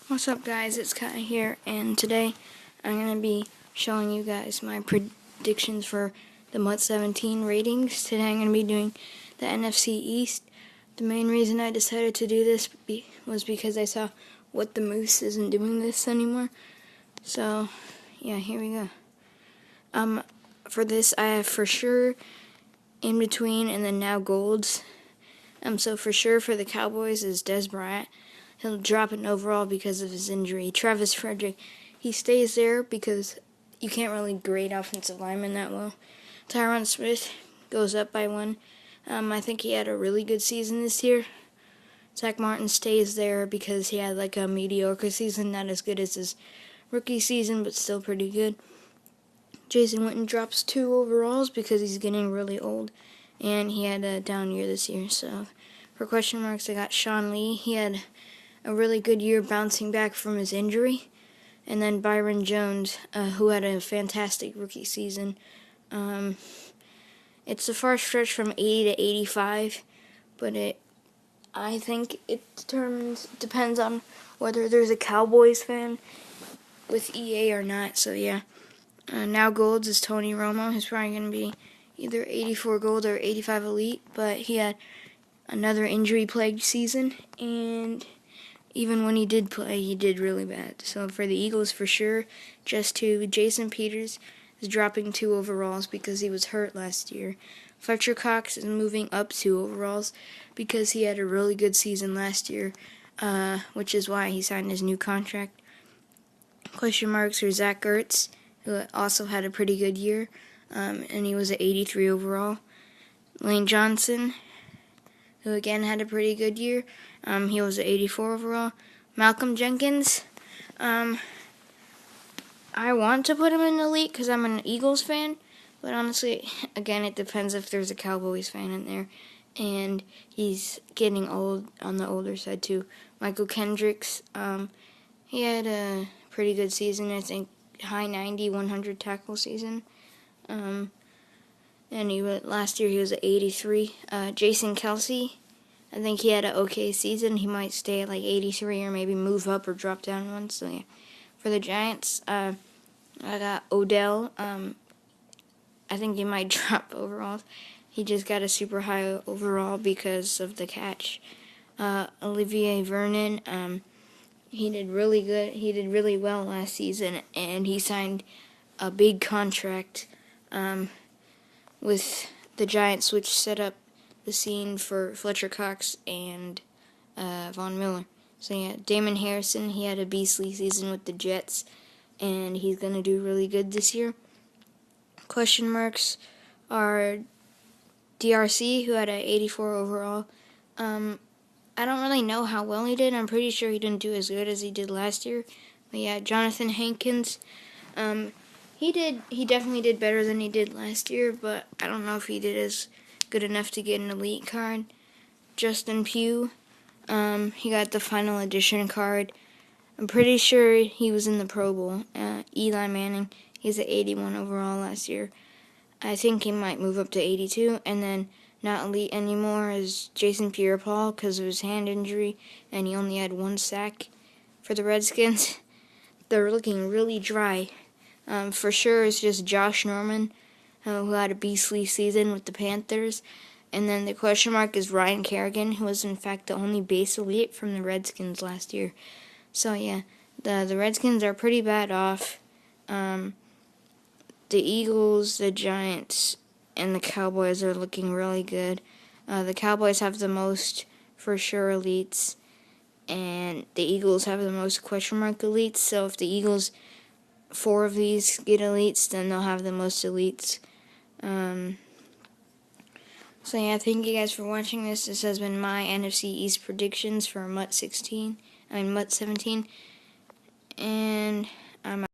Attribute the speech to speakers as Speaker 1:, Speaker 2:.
Speaker 1: What's up, guys? It's Kai here, and today I'm going to be showing you guys my predictions for the MUT 17 ratings. Today I'm going to be doing the NFC East. The main reason I decided to do this was because I saw What the Moose isn't doing this anymore. So, yeah, here we go. For this, I have For Sure, In Between, and then Now Golds. So for sure for the Cowboys is Des Bryant. He'll drop an overall because of his injury. Travis Frederick, he stays there because you can't really grade offensive linemen that well. Tyron Smith goes up by one. I think he had a really good season this year. Zach Martin stays there because he had like a mediocre season, not as good as his rookie season, but still pretty good. Jason Witten drops 2 overalls because he's getting really old, and he had a down year this year. So for question marks, I got Sean Lee. He had a really good year bouncing back from his injury. And then Byron Jones, who had a fantastic rookie season. It's a far stretch from 80 to 85, but I think it depends on whether there's a Cowboys fan with EA or not. So yeah, Now Golds is Tony Romo. He's probably going to be either 84 Gold or 85 Elite, but he had another injury-plagued season, and even when he did play, he did really bad. So for the Eagles, for sure, just 2. Jason Peters is dropping 2 overalls because he was hurt last year. Fletcher Cox is moving up 2 overalls because he had a really good season last year, which is why he signed his new contract. Question marks are Zach Ertz, who also had a pretty good year, and he was an 83 overall. Lane Johnson, who again had a pretty good year. He was an 84 overall. Malcolm Jenkins, I want to put him in the elite because I'm an Eagles fan, but honestly, again, it depends if there's a Cowboys fan in there, and he's getting old, on the older side too. Michael Kendricks, he had a pretty good season, I think, high 90, 100 tackle season. And last year he was at 83. Jason Kelsey, I think he had an okay season. He might stay at like 83 or maybe move up or drop down one. So yeah, for the Giants, I got Odell. I think he might drop overalls. He just got a super high overall because of the catch. Olivier Vernon, he did really good. He did really well last season, and he signed a big contract with the Giants, which set up the scene for Fletcher Cox and Von Miller. So yeah, Damon Harrison, he had a beastly season with the Jets, and he's going to do really good this year. Question marks are DRC, who had an 84 overall. I don't really know how well he did. I'm pretty sure he didn't do as good as he did last year. But yeah, Jonathan Hankins, he definitely did better than he did last year, but I don't know if he did as good enough to get an elite card. Justin Pugh, he got the final edition card. I'm pretty sure he was in the Pro Bowl. Eli Manning, he's at 81 overall last year. I think he might move up to 82, and then not elite anymore is Jason Pierre-Paul because of his hand injury, and he only had 1 sack. For the Redskins, they're looking really dry. For sure, it's just Josh Norman, who had a beastly season with the Panthers. And then the question mark is Ryan Kerrigan, who was in fact the only base elite from the Redskins last year. So yeah, the Redskins are pretty bad off. The Eagles, the Giants, and the Cowboys are looking really good. The Cowboys have the most for sure elites, and the Eagles have the most question mark elites. So if the Eagles, 4 of these get elites, then they'll have the most elites. So yeah, thank you guys for watching this. This has been my NFC East predictions for MUT 17, and I'm out.